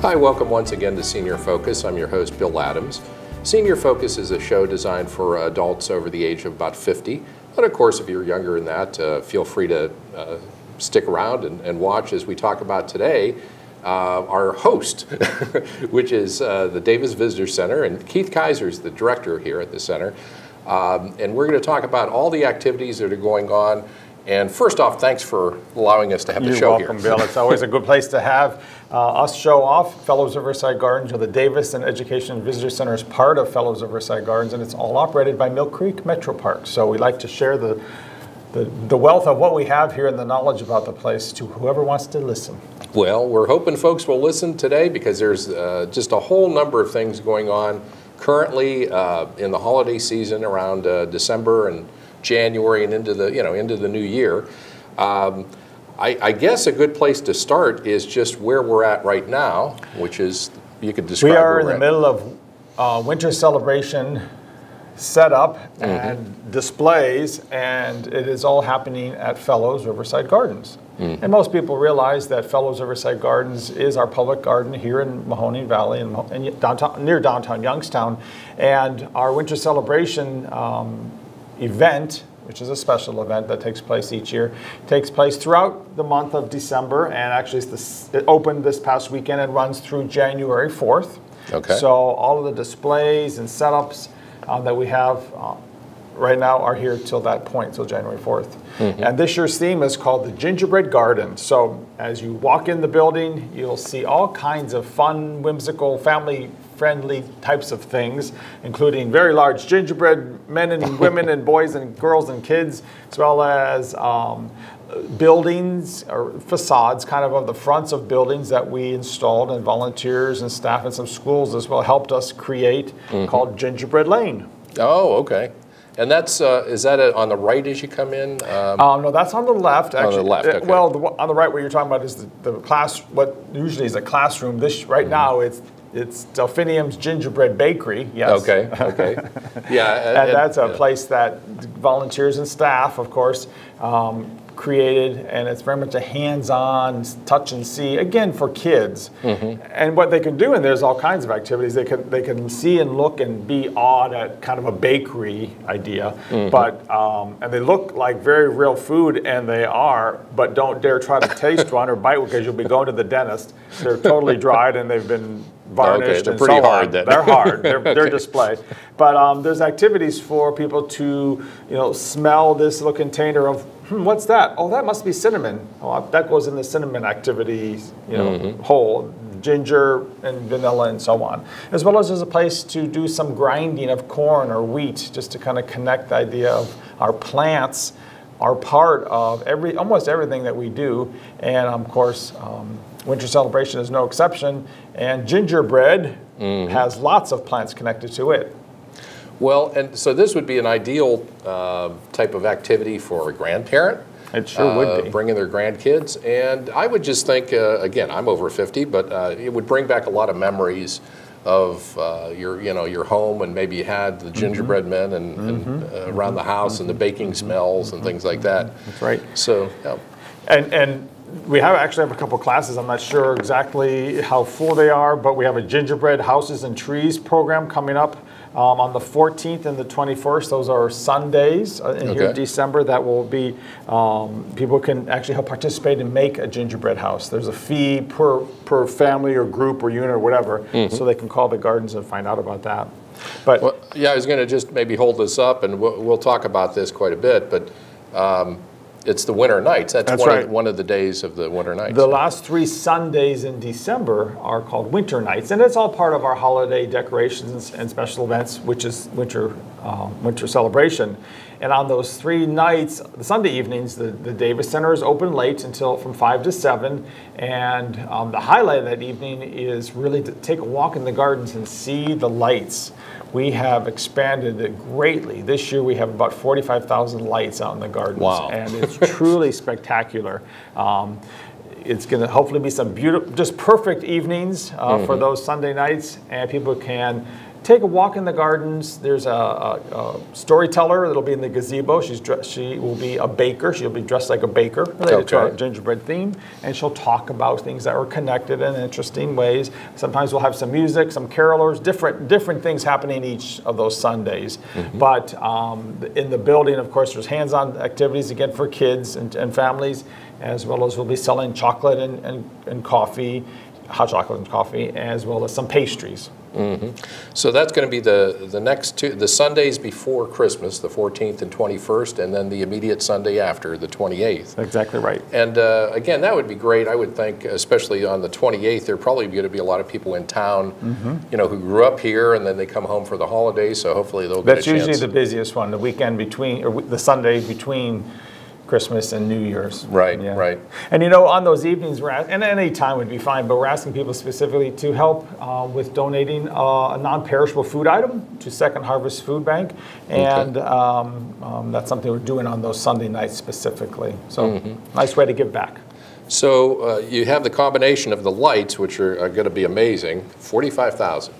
Hi, welcome once again to Senior Focus. I'm your host, Bill Adams. Senior Focus is a show designed for adults over the age of about 50. But of course, if you're younger than that, feel free to stick around and watch as we talk about today our host, which is the Davis Visitor Center, and Keith Kaiser is the director here at the center. And we're going to talk about all the activities that are going on. And first off, thanks for allowing us to have the show here. You're welcome, Bill. It's always a good place to have us show off. Fellows of Riverside Gardens, or the Davis and Education Visitor Center, is part of Fellows of Riverside Gardens, and it's all operated by Mill Creek MetroParks. So we like to share the wealth of what we have here and the knowledge about the place to whoever wants to listen. Well, we're hoping folks will listen today because there's just a whole number of things going on currently in the holiday season around December and January and into the new year. I guess a good place to start is just where we're at right now, which is, you could describe. We are in the middle of winter celebration setup and displays, and it is all happening at Fellows Riverside Gardens. And most people realize that Fellows Riverside Gardens is our public garden here in Mahoning Valley and downtown, near downtown Youngstown. And our winter celebration event, which is a special event that takes place each year, takes place throughout the month of December, and actually it opened this past weekend and runs through January 4th. Okay. So all of the displays and setups that we have right now are here till that point, till January 4th. And this year's theme is called the Gingerbread Garden. So as you walk in the building, you'll see all kinds of fun, whimsical, family-friendly types of things, including very large gingerbread men and women and boys and girls and kids, as well as buildings or facades kind of the fronts of buildings that we installed, and volunteers and staff and some schools as well helped us create, called Gingerbread Lane. Oh, okay. And that's, is that on the right as you come in? No, that's on the left. Actually, on the left, okay. Well, on the right, what you're talking about is the class. What usually is a classroom. This right now, it's Delphinium's Gingerbread Bakery. Yes. Okay. Okay. Yeah. And that's a place that volunteers and staff, of course, created, and it's very much a hands-on, touch and see, again, for kids. And what they can do, and there's all kinds of activities, they can see and look and be awed at kind of a bakery idea, but and they look like very real food, and they are, but don't dare try to taste one or bite one because you'll be going to the dentist. They're totally dried and they've been varnished. They're and pretty so hard on. then. They're hard. They're Okay. displayed. But there's activities for people to, smell this little container of, what's that? Oh, that must be cinnamon. Oh, that goes in the cinnamon activities, whole, ginger and vanilla and so on. As well as there's a place to do some grinding of corn or wheat, just to kind of connect the idea of our plants are part of almost everything that we do. And of course, winter celebration is no exception. And gingerbread has lots of plants connected to it. Well, and so this would be an ideal type of activity for a grandparent. It sure would be. Bringing their grandkids. And I would just think, again, I'm over 50, but it would bring back a lot of memories of your home, and maybe you had the gingerbread men and around the house and the baking smells and things like that. That's right. So, yeah. And we actually have a couple classes. I'm not sure exactly how full they are, but we have a gingerbread houses and trees program coming up on the 14th and the 21st. Those are Sundays in here in December. That will be, people can actually help participate and make a gingerbread house. There's a fee per family or group or unit or whatever, so they can call the gardens and find out about that. But well, yeah, I was going to just maybe hold this up, and we'll talk about this quite a bit, but it's the winter nights. That's one of the days of the winter nights. The last 3 Sundays in December are called winter nights, and it's all part of our holiday decorations and special events, which is winter celebration. And on those 3 nights, the Sunday evenings, the Davis Center is open late from 5 to 7. And the highlight of that evening is really to take a walk in the gardens and see the lights. We have expanded it greatly. This year we have about 45,000 lights out in the gardens. Wow. And it's truly spectacular. It's going to hopefully be some beautiful, just perfect evenings for those Sunday nights, and people can take a walk in the gardens. There's a storyteller that'll be in the gazebo. She will be a baker. She'll be dressed like a baker related to our gingerbread theme, and she'll talk about things that are connected in interesting ways. Sometimes we'll have some music, some carolers, different things happening each of those Sundays. But in the building, of course, there's hands-on activities again for kids and families, as well as we'll be selling chocolate and coffee, hot chocolate and coffee, as well as some pastries. So that's going to be the Sundays before Christmas, the 14th and 21st, and then the immediate Sunday after, the 28th. Exactly right. And again, that would be great. I would think, especially on the 28th, there are probably going to be a lot of people in town, you know, who grew up here and then they come home for the holidays. So hopefully they'll get a chance. That's usually the busiest one, the weekend between, or the Sunday between Christmas and New Year's. Right, right. And you know, on those evenings, and any time would be fine, but we're asking people specifically to help with donating a non-perishable food item to Second Harvest Food Bank, and that's something we're doing on those Sunday nights specifically. So nice way to give back. So you have the combination of the lights, which are going to be amazing. 45,000.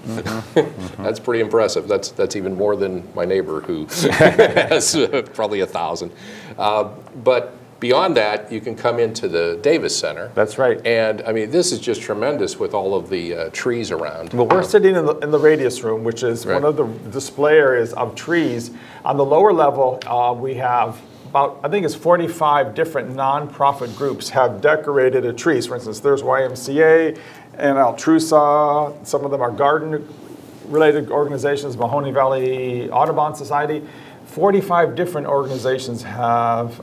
That's pretty impressive. That's even more than my neighbor, who has probably 1,000. But beyond that, you can come into the Davis Center. That's right. And I mean, this is just tremendous with all of the trees around. Well, we're sitting in the radius room, which is one of the display areas of trees. On the lower level, we have about, I think it's 45 different nonprofit groups have decorated a tree. For instance, there's YMCA and Altrusa. Some of them are garden-related organizations, Mahoney Valley Audubon Society. 45 different organizations have,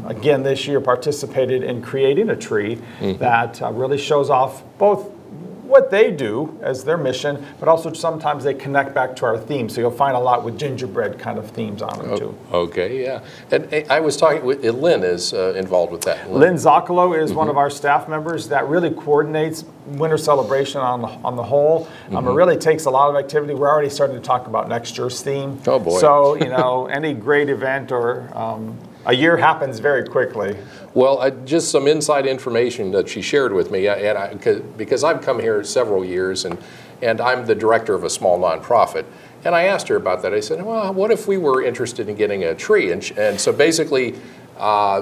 again this year, participated in creating a tree that really shows off both what they do as their mission, but also sometimes they connect back to our theme. So you'll find a lot with gingerbread kind of themes on them too. Okay, yeah. And I was talking with Lynn is involved with that. Lynn Zoccolo is one of our staff members that really coordinates winter celebration on the whole. It really takes a lot of activity. We're already starting to talk about next year's theme. Oh boy. So, you know, any great event or a year happens very quickly. Well, just some inside information that she shared with me, because I've come here several years, and I'm the director of a small nonprofit. And I asked her about that. I said, well, what if we were interested in getting a tree? And so basically,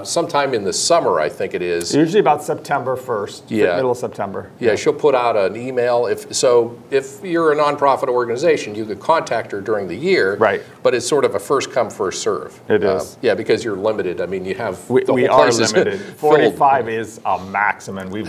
sometime in the summer, I think it is. Usually about September 1st, middle of September. Yeah, she'll put out an email. If you're a nonprofit organization, you could contact her during the year. Right. But it's sort of a first come, first serve. It is. Yeah, because you're limited. I mean, you have we are limited. 45 is a maximum. We've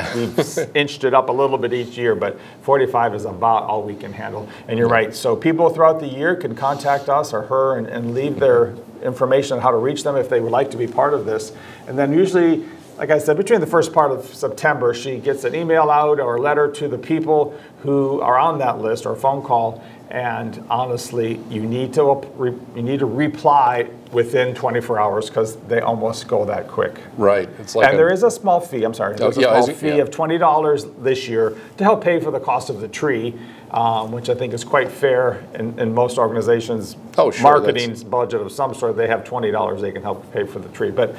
inched it up a little bit each year, but 45 is about all we can handle. And you're right. So people throughout the year can contact us or her and leave their information on how to reach them if they would like to be part of this. And then usually, like I said, between the first part of September, she gets an email out or a letter to the people who are on that list or a phone call. And honestly, you need to reply within 24 hours because they almost go that quick. Right. It's like there is a small fee. I'm sorry. There's a small fee of $20 this year to help pay for the cost of the tree, which I think is quite fair in most organizations. Oh, sure. Marketing's budget of some sort, they have $20 they can help pay for the tree. But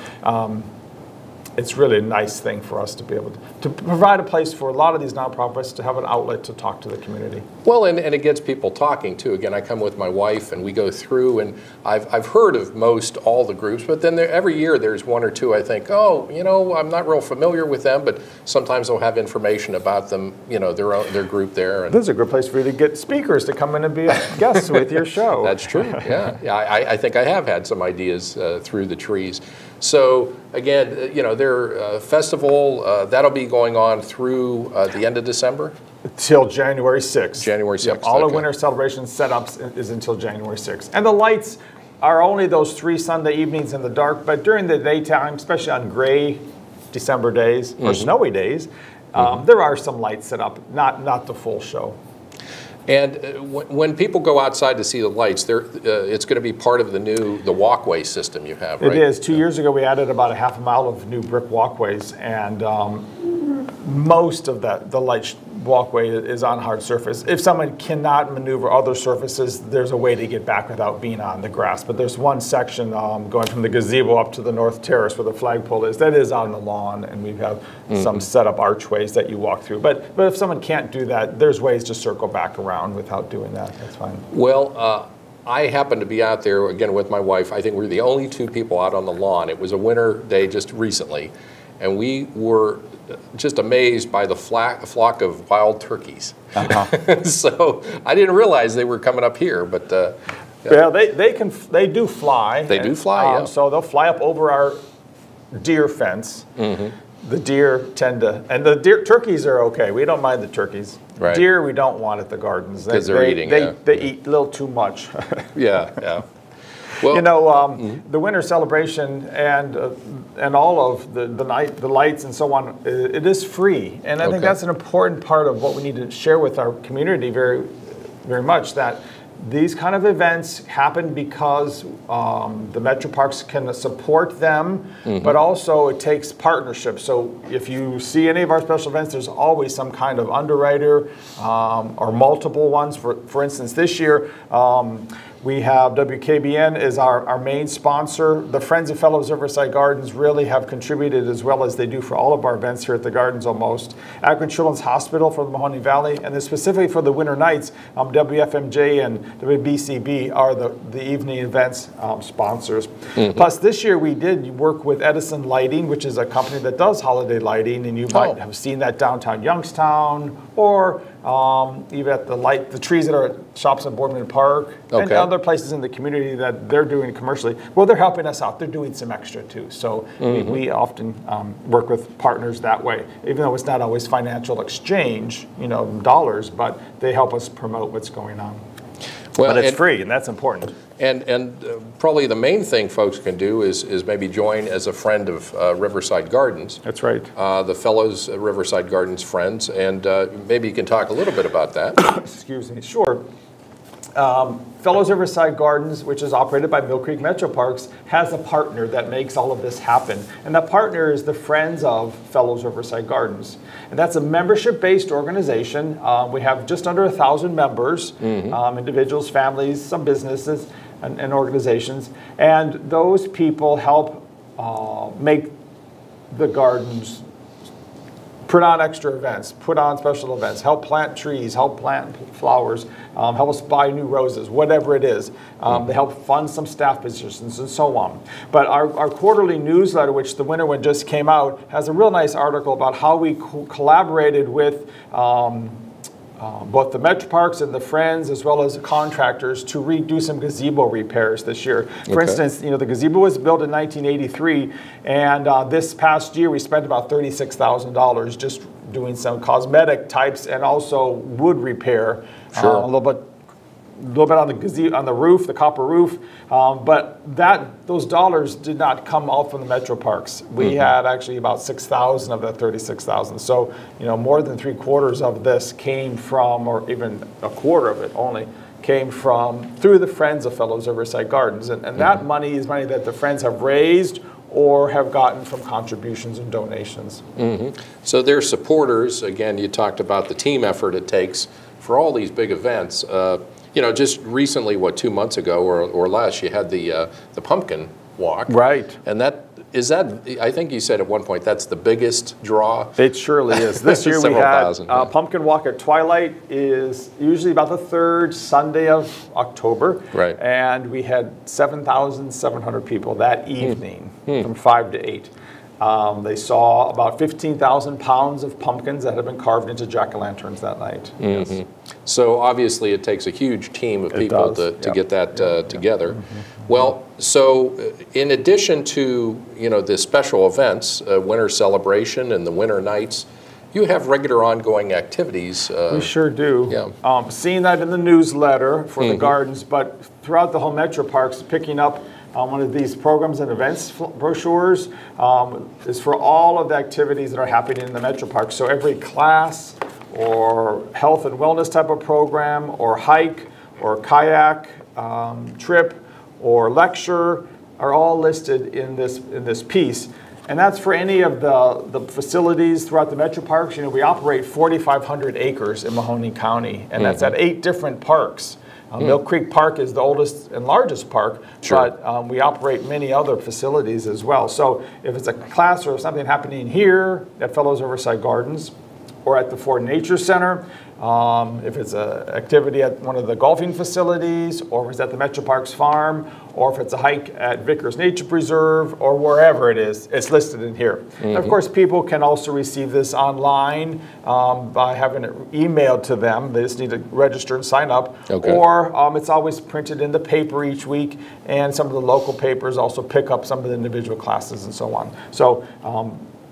it's really a nice thing for us to be able to provide a place for a lot of these nonprofits to have an outlet to talk to the community. Well, and it gets people talking too. Again, I come with my wife and we go through, and I've heard of most all the groups, but then every year there's one or two I think, oh, you know, I'm not real familiar with them, but sometimes they'll have information about them, you know, their group there. And this is a good place for you to get speakers to come in and be guests with your show. That's true. Yeah, I think I have had some ideas through the trees. So again, you know, their festival, that'll be going on through the end of December? Till January 6th. January 6th. Yep. All the winter celebration setups is until January 6th. And the lights are only those 3 Sunday evenings in the dark, but during the daytime, especially on gray December days or snowy days, there are some lights set up, not the full show. And when people go outside to see the lights, it's going to be part of the walkway system you have, right? It is. 2 years ago, we added about a half a mile of new brick walkways, and most of the lights walkway is on hard surface. If someone cannot maneuver other surfaces, there's a way to get back without being on the grass. But there's one section going from the gazebo up to the north terrace where the flagpole is, that is on the lawn, and we have some set up archways that you walk through. But if someone can't do that, there's ways to circle back around without doing that. That's fine. Well, I happened to be out there, again, with my wife. I think we were the only two people out on the lawn. It was a winter day just recently, and we were just amazed by the flock of wild turkeys. So I didn't realize they were coming up here, but yeah, they do fly. They do fly, yeah. So they'll fly up over our deer fence. The deer tend to, and the turkeys are okay. We don't mind the turkeys. Right. Deer we don't want at the gardens. Because they're eating. They eat a little too much. Yeah. Well, you know, the winter celebration and all of the lights and so on, it is free, and I think that's an important part of what we need to share with our community very, very much. That these kind of events happen because the MetroParks can support them, but also it takes partnership. So if you see any of our special events, there's always some kind of underwriter or multiple ones. For instance, this year, we have WKBN is our main sponsor. The Friends and Fellows of Riverside Gardens really have contributed as well as they do for all of our events here at the Gardens almost. Akron Children's Hospital for the Mahoning Valley, and then specifically for the winter nights, WFMJ and WBCB are the evening events sponsors. Plus this year we did work with Edison Lighting, which is a company that does holiday lighting, and you might have seen that downtown Youngstown, or even at the trees that are at shops in Boardman Park, and other places in the community that they're doing commercially. Well, they're helping us out. They're doing some extra too. So we often work with partners that way, even though it's not always financial exchange, dollars, but they help us promote what's going on. Well, but it's free, and that's important. And probably the main thing folks can do is maybe join as a friend of Riverside Gardens. That's right. The Fellows Riverside Gardens Friends, and maybe you can talk a little bit about that. Excuse me. Sure. Fellows Riverside Gardens, which is operated by Mill Creek MetroParks, has a partner that makes all of this happen. And that partner is the Friends of Fellows Riverside Gardens. And that's a membership-based organization. We have just under 1,000 members, individuals, families, some businesses, and organizations. And those people help make the gardens, put on extra events, put on special events, help plant trees, help plant flowers, help us buy new roses, whatever it is. They help fund some staff positions and so on. But our quarterly newsletter, which the winter one just came out, has a real nice article about how we collaborated with both the MetroParks and the Friends, as well as the contractors, to redo some gazebo repairs this year. For instance, the gazebo was built in 1983, and this past year we spent about $36,000 just doing some cosmetic types and also wood repair, a little bit on the gazebo, on the roof, the copper roof, but those dollars did not come all from the MetroParks. We had actually about 6,000 of that 36,000. So more than 3/4 of this came from, or even a quarter of it only, came from through the Friends of Fellows of Riverside Gardens, and that money is money that the Friends have raised or have gotten from contributions and donations. So they're supporters. Again, you talked about the team effort it takes for all these big events. Just recently, 2 months ago or less, you had the pumpkin walk. Right. And I think you said at one point, that's the biggest draw. It surely is. This year we had pumpkin walk at twilight is usually about the third Sunday of October. Right. And we had 7,700 people that evening from 5 to 8. They saw about 15,000 pounds of pumpkins that had been carved into jack-o'-lanterns that night. Yes. So obviously it takes a huge team of people to get that together. Well, so in addition to the special events, winter celebration and the winter nights, you have regular ongoing activities. We sure do. Yeah. Seeing that in the newsletter for the gardens, but throughout the whole MetroParks, picking up one of these programs and events brochures is for all of the activities that are happening in the MetroParks. So every class or health and wellness type of program or hike or kayak trip or lecture are all listed in this piece. And that's for any of the facilities throughout the MetroParks. You know, we operate 4,500 acres in Mahoning County, and that's at 8 different parks. Mill Creek Park is the oldest and largest park, but we operate many other facilities as well. So if it's a class or something happening here at Fellows Riverside Gardens or at the Ford Nature Center, if it's an activity at one of the golfing facilities, or if it's at the MetroParks Farm, or if it's a hike at Vickers Nature Preserve, or wherever it is, it's listed in here. And of course, people can also receive this online by having it emailed to them. They just need to register and sign up. Or it's always printed in the paper each week, and some of the local papers also pick up some of the individual classes and so on. So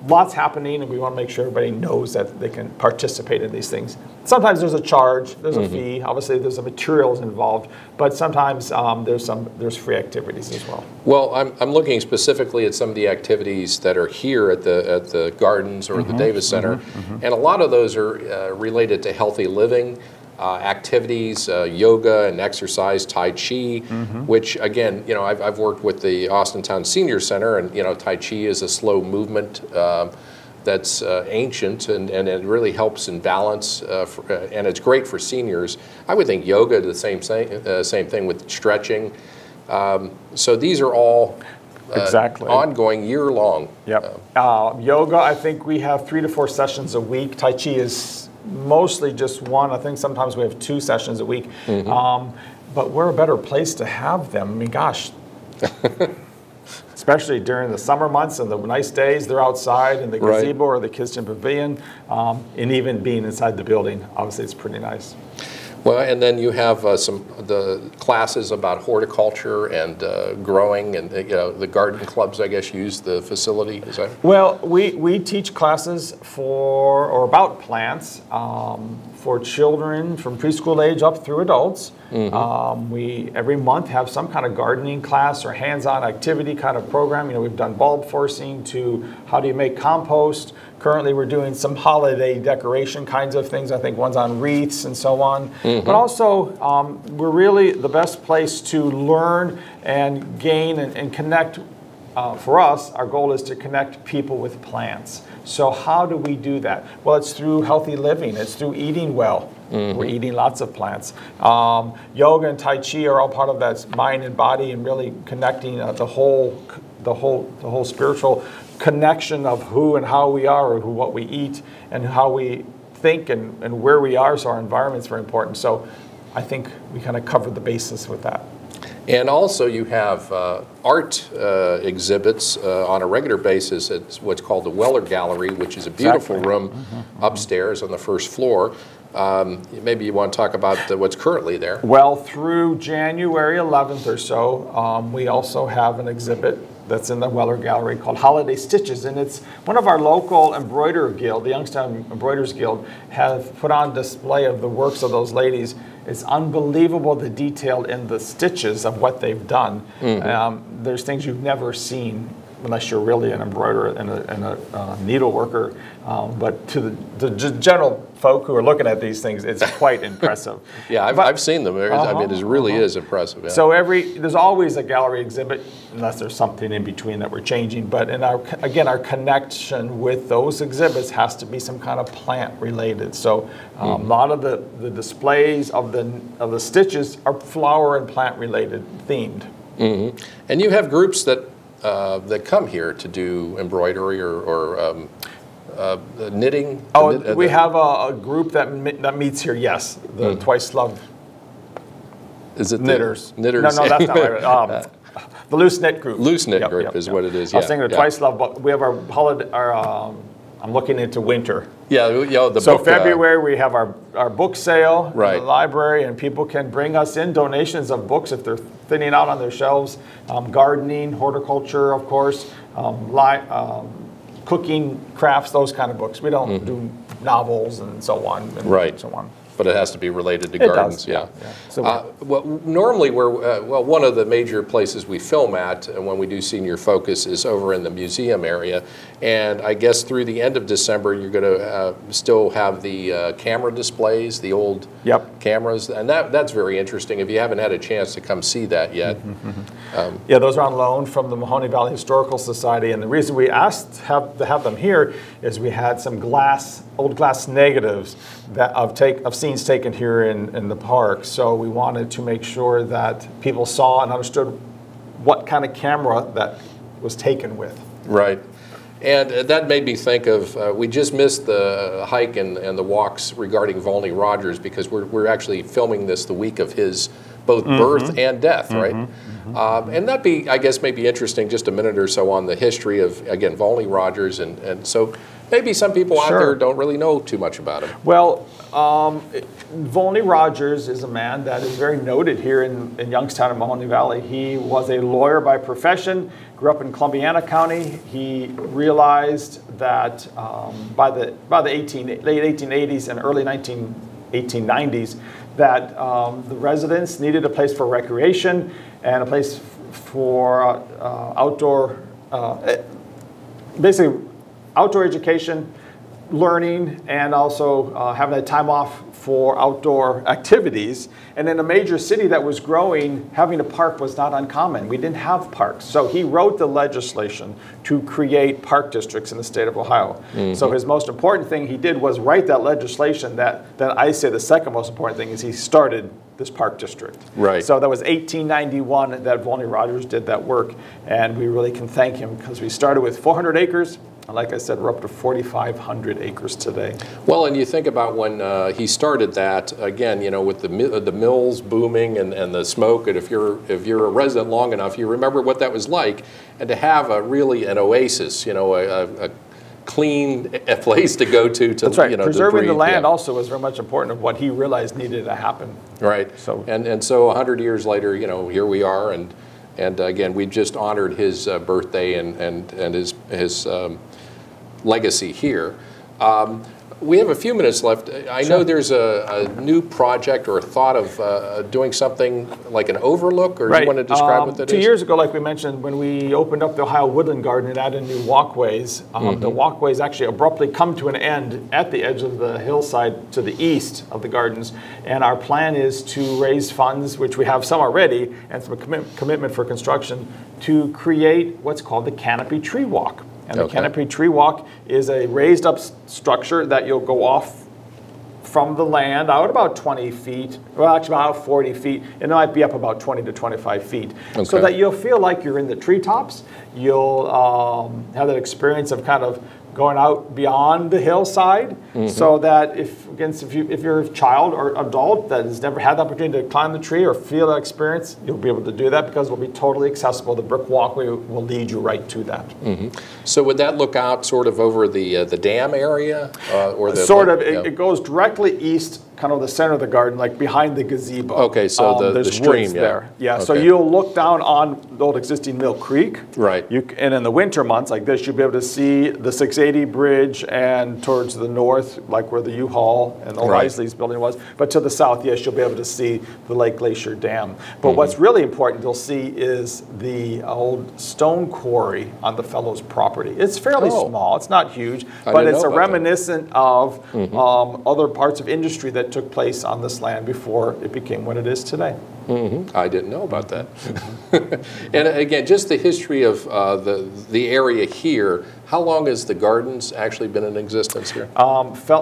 lots happening, and we want to make sure everybody knows that they can participate in these things. Sometimes there's a charge, there's a fee, obviously there's the materials involved, but sometimes there's free activities as well. Well, I'm looking specifically at some of the activities that are here at the gardens or the Davis Center, and a lot of those are related to healthy living. Activities, yoga and exercise, Tai Chi, which again, you know, I've worked with the Austintown Senior Center, and you know, Tai Chi is a slow movement that's ancient, and it really helps in balance, and it's great for seniors. I would think yoga, the same thing with stretching. So these are all ongoing, year-long. Yep. Yoga, I think we have 3 to 4 sessions a week. Tai Chi is mostly just one. I think sometimes we have 2 sessions a week. But we're a better place to have them. I mean, gosh, especially during the summer months and the nice days, they're outside in the gazebo or the kitchen pavilion, and even being inside the building, obviously it's pretty nice. Well, and then you have the classes about horticulture and growing, and you know, the garden clubs, I guess, use the facility. Is that? Well, we teach classes about plants for children from preschool age up through adults. We every month have some kind of gardening class or hands-on activity kind of program. You know, we've done bulb forcing to how do you make compost. Currently, we're doing some holiday decoration kinds of things. I think one's on wreaths and so on. But also, we're really the best place to learn and gain and connect. For us, our goal is to connect people with plants. So how do we do that? Well, it's through healthy living. It's through eating well. We're eating lots of plants. Yoga and Tai Chi are all part of that mind and body, and really connecting the whole spiritual connection of who and how we are, or what we eat, and how we think, and where we are. So our environment's very important. So I think we kind of covered the basis with that. And also you have art exhibits on a regular basis at what's called the Weller Gallery, which is a beautiful room upstairs on the first floor. Maybe you want to talk about what's currently there. Well, through January 11th or so, we also have an exhibit that's in the Weller Gallery called Holiday Stitches, and it's one of our local embroiderer guild, the Youngstown Embroiderers Guild, have put on display of the works of those ladies. It's unbelievable, the detail in the stitches of what they've done. There's things you've never seen unless you're really an embroiderer and a needle worker. But to the general folk who are looking at these things, it's quite impressive. Yeah, I've seen them. I mean, it really is impressive. Yeah. So there's always a gallery exhibit, unless there's something in between that we're changing. But our connection with those exhibits has to be some kind of plant related. So a lot of the displays of the stitches are flower and plant related, themed. And you have groups that come here to do embroidery or knitting? We have a group that meets here, yes. The Twice Love Is it Knitters. Knitters? No, that's not right. The Loose Knit Group. Loose Knit Group is what it is, I was thinking of Twice Love, but we have our holiday, I'm looking into winter. Yeah, the so book, February we have our book sale in right. the library, and people can bring us in donations of books if they're thinning out on their shelves. Gardening, horticulture, of course, cooking, crafts, those kind of books. We don't do novels and so on. Right. So on. But it has to be related to It gardens, does, yeah. yeah. So well, normally we're, well, one of the major places we film at when we do Senior Focus is over in the museum area. And I guess through the end of December, you're going to still have the camera displays, the old cameras. And that's very interesting if you haven't had a chance to come see that yet. Yeah, those are on loan from the Mahoney Valley Historical Society. And the reason we asked to have them here is we had some old glass negatives of scenes taken here in the park. So we wanted to make sure that people saw and understood what kind of camera that was taken with. Right. And that made me think of, we just missed the hike and the walks regarding Volney Rogers because we're actually filming this the week of his both birth and death, right? And that'd be, I guess, maybe interesting, just a minute or so on the history of, again, Volney Rogers. And so maybe some people out there don't really know too much about him. Well, Volney Rogers is a man that is very noted here in Youngstown and Mahoney Valley. He was a lawyer by profession, grew up in Columbiana County. He realized that by the late 1880s and early 1890s that the residents needed a place for recreation and a place for basically outdoor education, learning, and also having that time off for outdoor activities. And in a major city that was growing, having a park was not uncommon. We didn't have parks. So he wrote the legislation to create park districts in the state of Ohio. So his most important thing he did was write that legislation that I say the second most important thing is he started this park district. Right. So that was 1891 that Volney Rogers did that work, and we really can thank him because we started with 400 acres. And like I said, we're up to 4,500 acres today. Well, and you think about when he started that, again, you know, with the mills booming and the smoke, and if you're a resident long enough, you remember what that was like, and to have really an oasis, you know, a clean place to go to. That's right. You know, preserving to breathe, the land also was very much important of what he realized needed to happen. Right. So and so 100 years later, you know, here we are, and again, we just honored his birthday and his legacy here. We have a few minutes left. I know there's a new project or a thought of doing something like an overlook, or do you want to describe what that is? 2 years ago, like we mentioned, when we opened up the Ohio Woodland Garden and added new walkways, the walkways actually abruptly come to an end at the edge of the hillside to the east of the gardens. And our plan is to raise funds, which we have some already, and some commitment for construction, to create what's called the Canopy Tree Walk. And the Canopy Tree Walk is a raised up structure that you'll go off from the land out about 20 feet, well actually about 40 feet, and it might be up about 20 to 25 feet. So that you'll feel like you're in the treetops. You'll have that experience of kind of going out beyond the hillside, so that if you're a child or adult that has never had the opportunity to climb the tree or feel that experience, you'll be able to do that because it'll be totally accessible. The brick walkway will lead you right to that. So would that look out sort of over the dam area? Or the, sort of. It goes directly east, kind of the center of the garden, like behind the gazebo. Okay, so the stream, there. Yeah, so you'll look down on the old existing Mill Creek. Right. And in the winter months like this, you'll be able to see the 680 bridge and towards the north, like where the U-Haul and old Isley's building was. But to the south, yes, you'll be able to see the Lake Glacier Dam. But what's really important you'll see is the old stone quarry on the Fellows property. It's fairly small. It's not huge, but it's a reminiscent of other parts of industry that took place on this land before it became what it is today. I didn't know about that. And again, just the history of the area here. How long has the gardens actually been in existence here?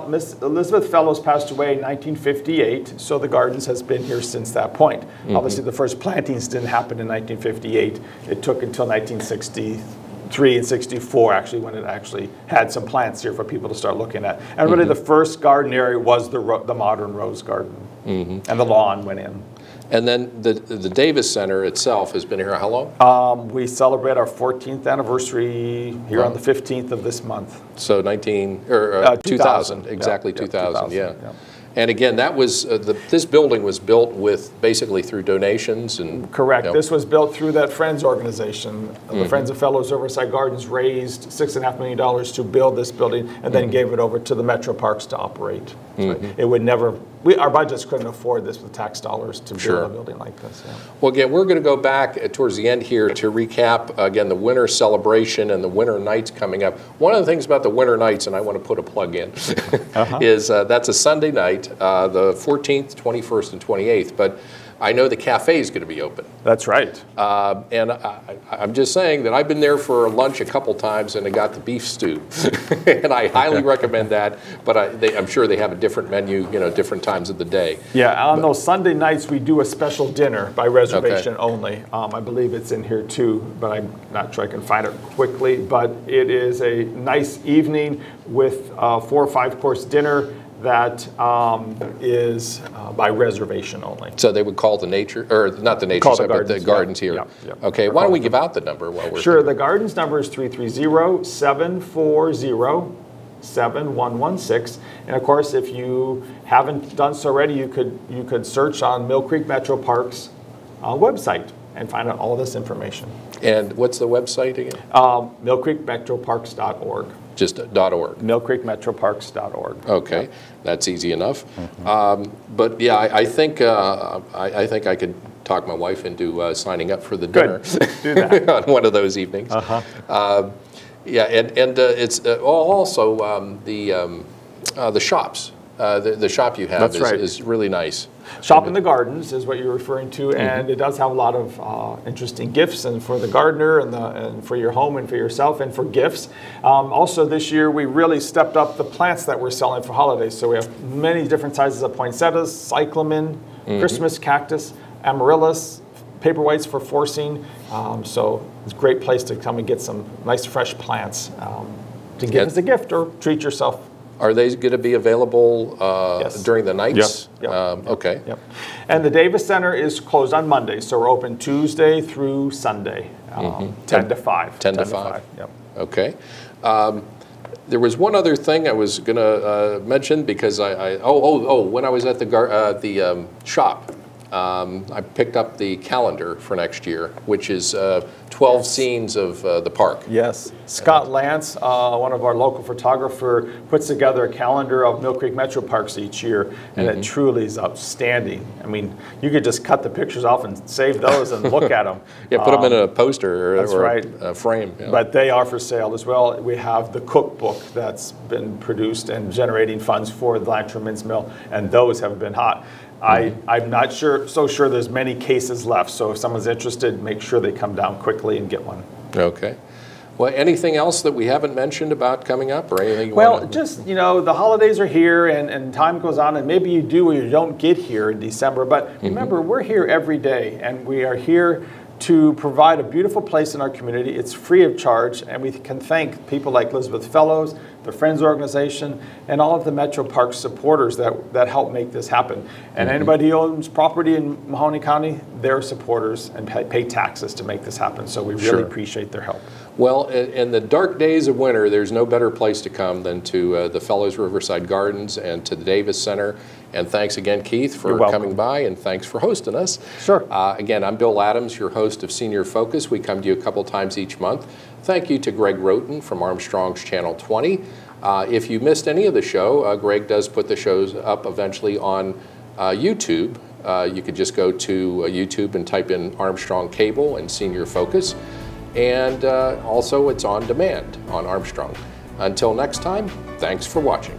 Miss Elizabeth Fellows passed away in 1958, so the gardens has been here since that point. Obviously, the first plantings didn't happen in 1958. It took until 1963 and 64 actually when it actually had some plants here for people to start looking at. And really the first garden area was the modern rose garden, and the lawn went in. And then the Davis Center itself has been here how long? We celebrate our 14th anniversary here on the 15th of this month. So 2000, exactly 2000, yeah. And again, that was this building was built with basically through donations and correct. This was built through that Friends organization. The Friends of Fellows Riverside Gardens raised $6.5 million to build this building, and then gave it over to the MetroParks to operate. It would never our budgets couldn't afford this with tax dollars to build a building like this. Yeah. Well, again, we're going to go back towards the end here to recap, again, the winter celebration and the winter nights coming up. One of the things about the winter nights, and I want to put a plug in, is that's a Sunday night, the 14th, 21st, and 28th. But I know the cafe is going to be open. That's right. And I'm just saying that I've been there for lunch a couple times and I got the beef stew. And I highly recommend that, but I'm sure they have a different menu, different times of the day. Yeah, on those Sunday nights we do a special dinner by reservation only. I believe it's in here too, but I'm not sure I can find it quickly. But it is a nice evening with a 4 or 5 course dinner that is by reservation only. So they would call the nature, or not the nature side, but the gardens here. Yep. Okay, why don't we give out the number while we're Sure, the gardens number is 330-740-7116. And of course, if you haven't done so already, you could search on Mill Creek MetroParks website and find out all this information. And what's the website again? millcreekmetroparks.org. Just .org. millcreekmetroparks.org. Okay, Yep. That's easy enough. But yeah, I think I could talk my wife into signing up for the dinner. Good. Do that on one of those evenings. Yeah, and it's also the shops. The shop you have is really nice. Shop in the Gardens is what you're referring to, and it does have a lot of interesting gifts, and for the gardener, and for your home, and for yourself, and for gifts. Also, this year we really stepped up the plants that we're selling for holidays. So we have many different sizes of poinsettias, cyclamen, Christmas cactus, amaryllis, paper whites for forcing. So it's a great place to come and get some nice fresh plants to give as a gift or treat yourself. Are they going to be available during the nights? Yep. Okay. Yep. And the Davis Center is closed on Monday, so we're open Tuesday through Sunday, 10 to 5. 10 to 5. Yep. Okay. There was one other thing I was going to mention because when I was at the shop, I picked up the calendar for next year, which is 12 scenes of the park. Yes. Scott Lance, one of our local photographer, puts together a calendar of Mill Creek MetroParks each year, and it truly is outstanding. I mean, you could just cut the pictures off and save those and look at them. Yeah, put them in a poster or a frame. Yeah. But they are for sale as well. We have the cookbook that's been produced and generating funds for the Lantern Mince Mill, and those have been hot. I'm not so sure there's many cases left, so if someone's interested, make sure they come down quickly and get one. Okay. Well, anything else that we haven't mentioned about coming up, or anything? Just, the holidays are here, and time goes on, and maybe you do or you don't get here in December, but remember, we're here every day, and we are here to provide a beautiful place in our community. It's free of charge, and we can thank people like Elizabeth Fellows, the Friends Organization, and all of the MetroParks supporters that help make this happen. And anybody who owns property in Mahoney County, they're supporters and pay taxes to make this happen. So we really appreciate their help. Well, in the dark days of winter, there's no better place to come than to the Fellows Riverside Gardens and to the Davis Center. And thanks again, Keith, for coming by, and thanks for hosting us. Sure. Again, I'm Bill Adams, your host of Senior Focus. We come to you a couple times each month. Thank you to Greg Roten from Armstrong's Channel 20. If you missed any of the show, Greg does put the shows up eventually on YouTube. You could just go to YouTube and type in Armstrong Cable and Senior Focus. And also it's on demand on Armstrong. Until next time, thanks for watching.